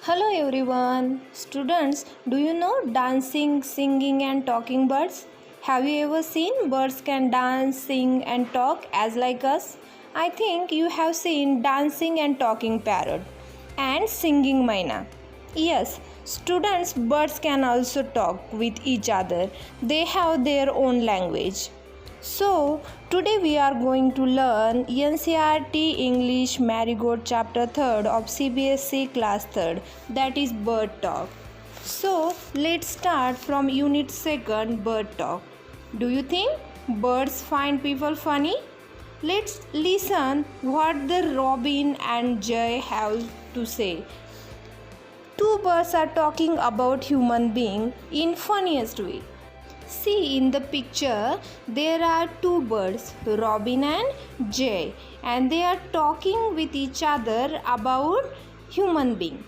Hello everyone. Students, do you know dancing, singing and talking birds? Have you ever seen birds can dance, sing and talk as like us? I think you have seen dancing and talking parrot and singing myna. Yes, students, birds can also talk with each other. They have their own language. So, today we are going to learn NCERT English Marigold chapter 3rd of CBSE class 3rd, that is bird talk. So, let's start from unit 2nd, bird talk. Do you think birds find people funny? Let's listen what the Robin and Jay have to say. Two birds are talking about human being in funniest way. See in the picture there are two birds, Robin and Jay, and they are talking with each other about human being.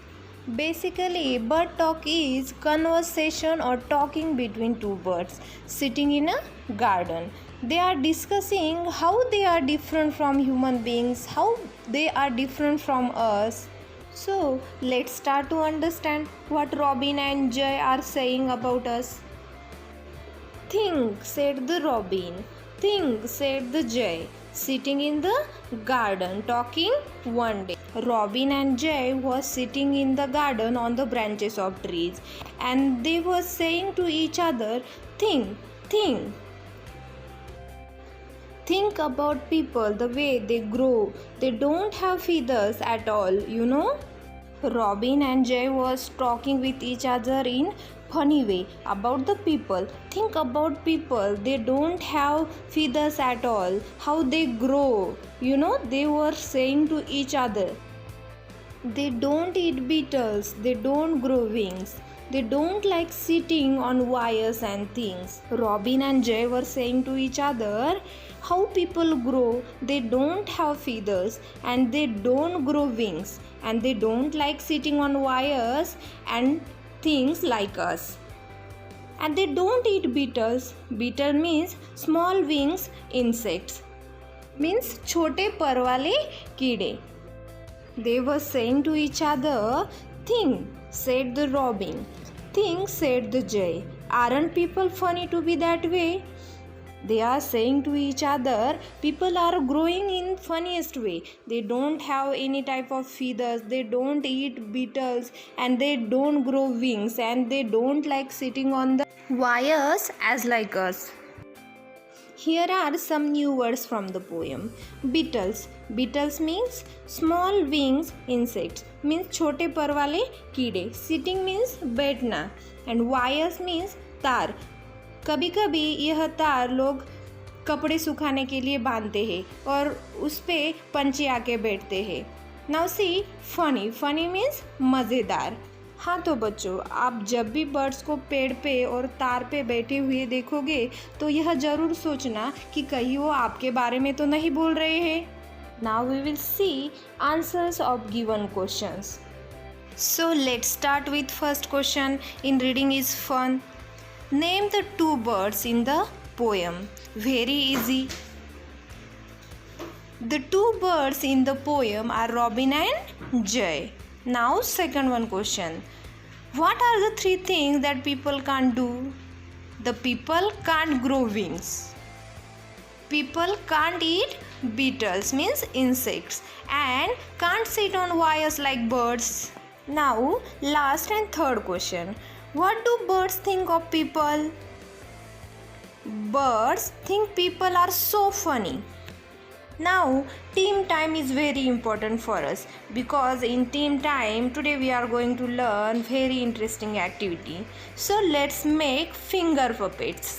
Basically, bird talk is conversation or talking between two birds sitting in a garden. They are discussing how they are different from human beings, how they are different from us. So, let's start to understand what Robin and Jay are saying about us. Think, said the Robin. Think, said the Jay. Sitting in the garden talking one day. Robin and Jay was sitting in the garden on the branches of trees, and they were saying to each other, think, think. Think about people, the way they grow. They don't have feathers at all, you know. Robin and Jay was talking with each other in funny way about the people. Think about people, they don't have feathers at all, how they grow. You know, they were saying to each other, they don't eat beetles, they don't grow wings, they don't like sitting on wires and things. Robin and Jay were saying to each other how people grow, they don't have feathers and they don't grow wings and they don't like sitting on wires and things like us. And they don't eat beetles. Beetle means small wings insects. Means छोटे पर वाले कीड़े. They were saying to each other, think, said the Robin. Think, said the Jay. Aren't people funny to be that way? They are saying to each other, people are growing in funniest way. They don't have any type of feathers, they don't eat beetles and they don't grow wings and they don't like sitting on the wires as like us. Here are some new words from the poem. Beetles. Beetles means small wings insects. Means छोटे पर वाले कीड़े. Sitting means बैठना. And wires means तार. कभी कभी यह तार लोग कपड़े सुखाने के लिए बांधते हैं और उस पे पंछी आके बैठते हैं. Now see funny. Funny means मज़ेदार. हाँ तो बच्चों, आप जब भी बर्ड्स को पेड़ पे और तार पे बैठे हुए देखोगे तो यह ज़रूर सोचना कि कहीं वो आपके बारे में तो नहीं बोल रहे हैं. Now we will see answers of given questions. So let's start with first question. In reading is fun. Name the two birds in the poem. Very easy. The two birds in the poem are Robin and Jay. Now second one question. What are the three things that people can't do? The people can't grow wings. People can't eat beetles means insects and can't sit on wires like birds. Now last and third question. What do birds think of people? Birds think people are so funny. Now, team time is very important for us because in team time today we are going to learn very interesting activity. So let's make finger puppets.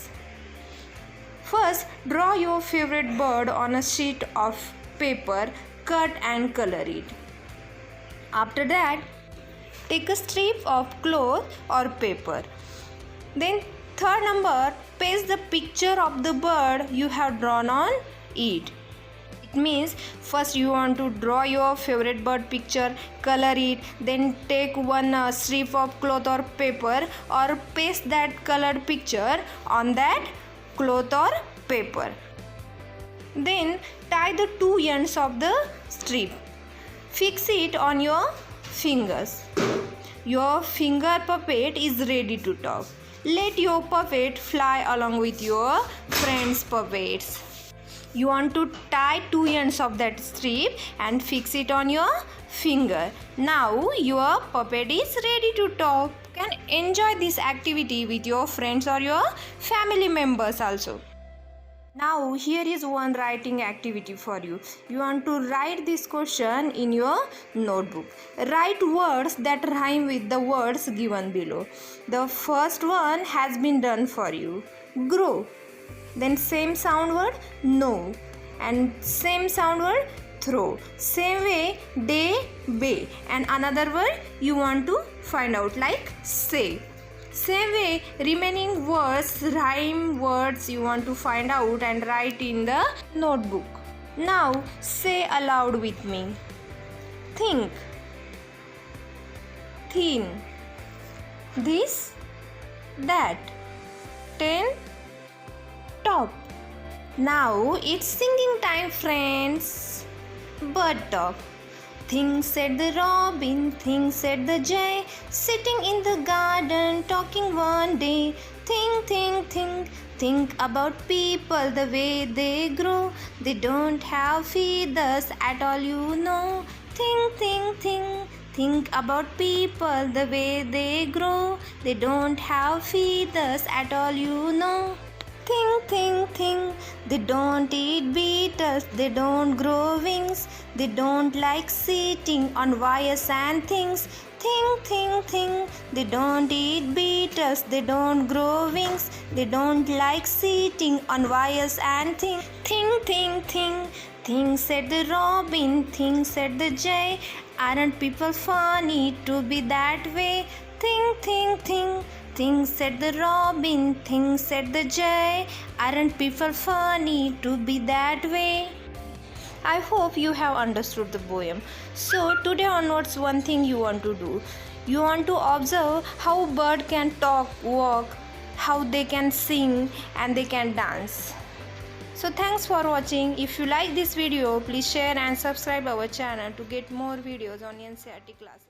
First, draw your favorite bird on a sheet of paper, cut and color it. After that, take a strip of cloth or paper. Then third number, paste the picture of the bird you have drawn on it. It means first you want to draw your favorite bird picture, color it, then take one strip of cloth or paper or paste that colored picture on that cloth or paper. Then tie the two ends of the strip. Fix it on your fingers. your finger puppet is ready to talk. Let your puppet fly along with your friends' puppets. You want to tie two ends of that strip and fix it on your finger. Now your puppet is ready to talk. You can enjoy this activity with your friends or your family members also. Now here is one writing activity for you. You want to write this question in your notebook. Write words that rhyme with the words given below. The first one has been done for you. Grow. Then same sound word no, and same sound word throw. Same way day, bay, and another word you want to find out like say. Same way remaining words, rhyme words you want to find out and write in the notebook. Now say aloud with me. Think, thin, this, that, 10, top. Now it's singing time, friends. Bird talk. Think, said the robin, think, said the jay, sitting in the garden talking one day. Think, think, think, think about people, the way they grow. They don't have feathers at all, you know. Think, think, think, think about people, the way they grow. They don't have feathers at all, you know. Think, think, think, they don't eat beetles, they don't grow wings, they don't like sitting on wires and things. Think, think, think, they don't eat beetles, they don't grow wings, they don't like sitting on wires and things. Think, think, think, think, said the robin, think, said the jay, aren't people funny to be that way? Think, think, think, think, said the robin, think, said the jay, aren't people funny to be that way? I hope you have understood the poem. So today onwards, one thing you want to do. You want to observe how bird can talk, walk, how they can sing and they can dance. So thanks for watching. If you like this video, please share and subscribe our channel to get more videos on NCERT classes.